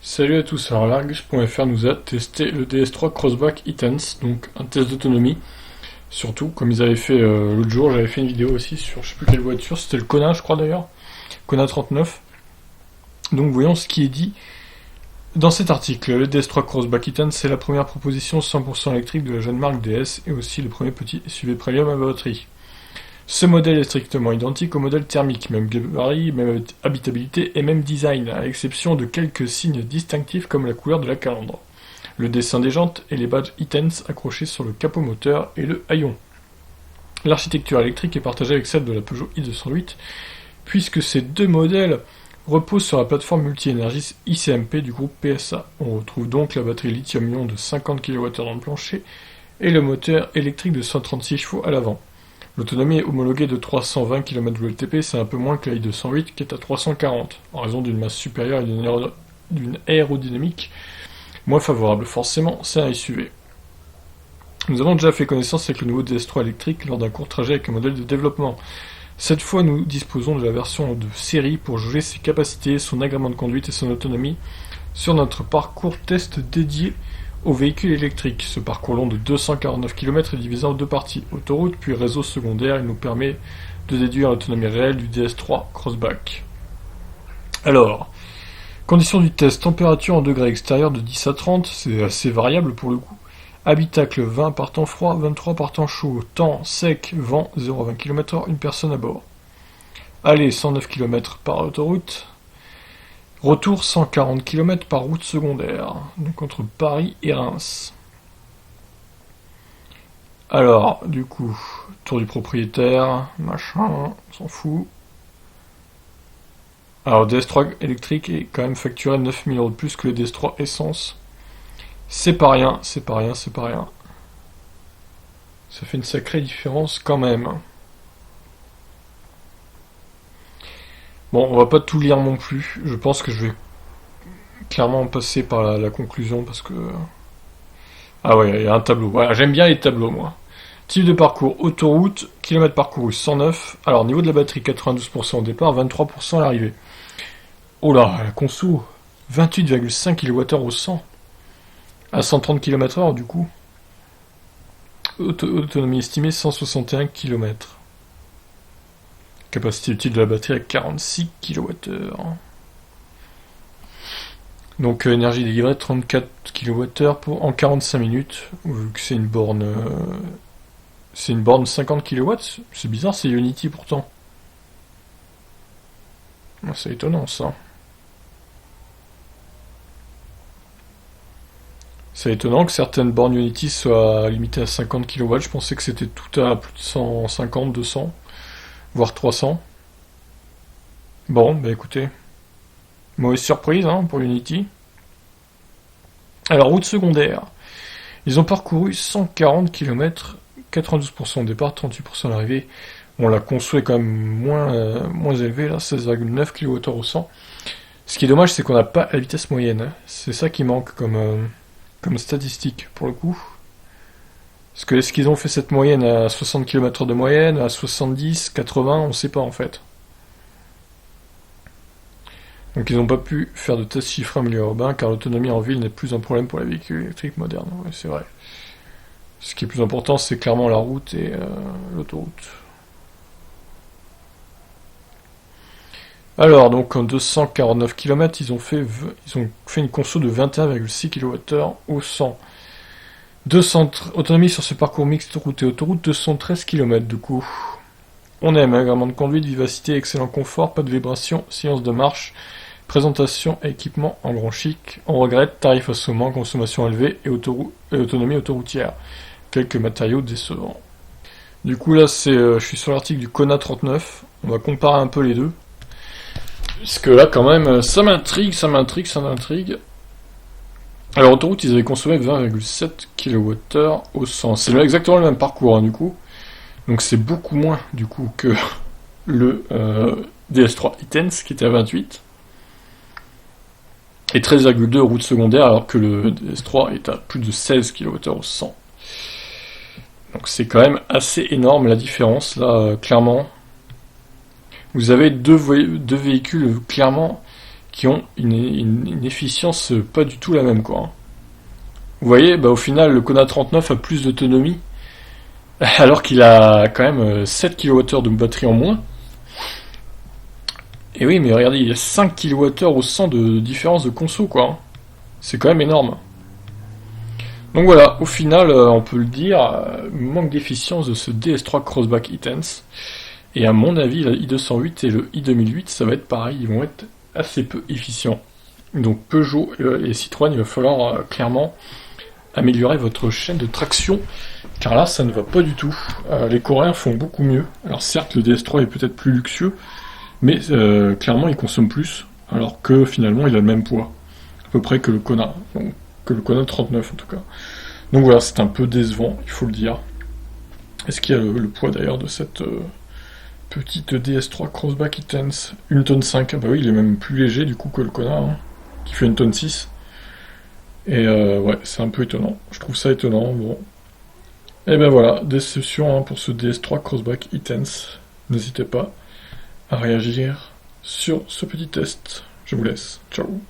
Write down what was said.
Salut à tous, alors Largage.fr nous a testé le DS3 Crossback E-Tense, donc un test d'autonomie, surtout, comme ils avaient fait l'autre jour, j'avais fait une vidéo aussi sur je sais plus quelle voiture, c'était le Kona je crois d'ailleurs, Kona 39. Donc voyons ce qui est dit dans cet article. Le DS3 Crossback E-Tense, c'est la première proposition 100% électrique de la jeune marque DS et aussi le premier petit SUV premium à batterie. Ce modèle est strictement identique au modèle thermique, même gabarit, même habitabilité et même design, à l'exception de quelques signes distinctifs comme la couleur de la calandre, le dessin des jantes et les badges E-Tense accrochés sur le capot moteur et le haillon. L'architecture électrique est partagée avec celle de la Peugeot i208, puisque ces deux modèles reposent sur la plateforme multi-énergie ICMP du groupe PSA. On retrouve donc la batterie lithium-ion de 50 kWh dans le plancher et le moteur électrique de 136 chevaux à l'avant. L'autonomie est homologuée de 320 km/WLTP, c'est un peu moins que la i208 qui est à 340, en raison d'une masse supérieure et d'une aérodynamique moins favorable. Forcément, c'est un SUV. Nous avons déjà fait connaissance avec le nouveau DS3 électrique lors d'un court trajet avec un modèle de développement. Cette fois, nous disposons de la version de série pour jauger ses capacités, son agrément de conduite et son autonomie sur notre parcours test dédié au véhicule électrique. Ce parcours long de 249 km est divisé en deux parties, autoroute puis réseau secondaire. Il nous permet de déduire l'autonomie réelle du DS3 Crossback. Alors, conditions du test, température en degrés extérieurs de 10 à 30, c'est assez variable pour le coup. Habitacle 20 par temps froid, 23 par temps chaud. Temps sec, vent 0 à 20 km/h, une personne à bord. Aller 109 km par autoroute. Retour 140 km par route secondaire, donc entre Paris et Reims. Alors, du coup, tour du propriétaire, machin, on s'en fout. Alors, DS3 électrique est quand même facturé 9 000 € de plus que le DS3 essence. C'est pas rien, c'est pas rien, c'est pas rien. Ça fait une sacrée différence quand même. Bon, on va pas tout lire non plus. Je pense que je vais clairement passer par la conclusion parce que... Ah ouais, il y a un tableau. Voilà, j'aime bien les tableaux, moi. Type de parcours, autoroute, kilomètres parcourus 109. Alors, niveau de la batterie, 92% au départ, 23% à l'arrivée. Oh là, la conso, 28,5 kWh au 100. À 130 km/h, du coup. Autonomie estimée, 161 km. Capacité utile de la batterie à 46 kWh. Donc énergie délivrée 34 kWh en 45 minutes, vu que c'est une borne 50 kW, c'est bizarre, c'est Unity pourtant. C'est étonnant ça. C'est étonnant que certaines bornes Unity soient limitées à 50 kW, je pensais que c'était tout à plus de 150, 200, voire 300. Bon, bah écoutez, mauvaise surprise pour Unity. Alors, route secondaire. Ils ont parcouru 140 km, 92% au départ, 38% à l'arrivée. Bon, la conso est quand même moins élevée, là, 16,9 kWh au 100. Ce qui est dommage, c'est qu'on n'a pas la vitesse moyenne. C'est ça qui manque comme statistique, pour le coup. Parce que est-ce qu'ils ont fait cette moyenne à 60 km de moyenne, à 70, 80, on sait pas en fait. Donc ils n'ont pas pu faire de tests chiffrés en milieu urbain car l'autonomie en ville n'est plus un problème pour les véhicules électriques modernes. Ouais, c'est vrai. Ce qui est plus important, c'est clairement la route et l'autoroute. Alors, donc en 249 km, ils ont fait une conso de 21,6 kWh au 100. Autonomie sur ce parcours mixte route et autoroute, 213 km du coup. On aime, agrément de conduite, vivacité, excellent confort, pas de vibration, silence de marche, présentation et équipement en grand chic. On regrette, tarif assommant, consommation élevée et autonomie autoroutière. Quelques matériaux décevants. Du coup là, je suis sur l'article du Kona 39. On va comparer un peu les deux. Parce que là quand même, ça m'intrigue. Alors autoroute, ils avaient consommé 20,7 kWh au 100. C'est exactement le même parcours du coup. Donc c'est beaucoup moins du coup que le DS3 E-Tense qui était à 28 et 13,2 route secondaire alors que le DS3 est à plus de 16 kWh au 100. Donc c'est quand même assez énorme la différence là, clairement. Vous avez deux véhicules clairement qui ont une efficience pas du tout la même, quoi. Vous voyez, au final, le Kona 39 a plus d'autonomie, alors qu'il a quand même 7 kWh de batterie en moins. Et oui, mais regardez, il y a 5 kWh au 100 de différence de conso, quoi. C'est quand même énorme. Donc voilà, au final, on peut le dire, manque d'efficience de ce DS3 Crossback E-Tense. Et à mon avis, la i208 et le i2008, ça va être pareil, ils vont être assez peu efficients. Donc Peugeot et Citroën, il va falloir clairement améliorer votre chaîne de traction, car là, ça ne va pas du tout. Les Coréens font beaucoup mieux. Alors certes, le DS3 est peut-être plus luxueux, mais clairement, il consomme plus, alors que finalement, il a le même poids, à peu près que le Kona, donc, que le Kona 39 en tout cas. Donc voilà, c'est un peu décevant, il faut le dire. Est-ce qu'il y a le poids d'ailleurs de cette petite DS3 Crossback E-Tense 1 tonne 5, ah bah oui, il est même plus léger du coup que le Kona, hein, qui fait 1 tonne 6. Et ouais, c'est un peu étonnant. Je trouve ça étonnant, bon. Et ben voilà, déception hein, pour ce DS3 Crossback E-Tense. N'hésitez pas à réagir sur ce petit test. Je vous laisse. Ciao.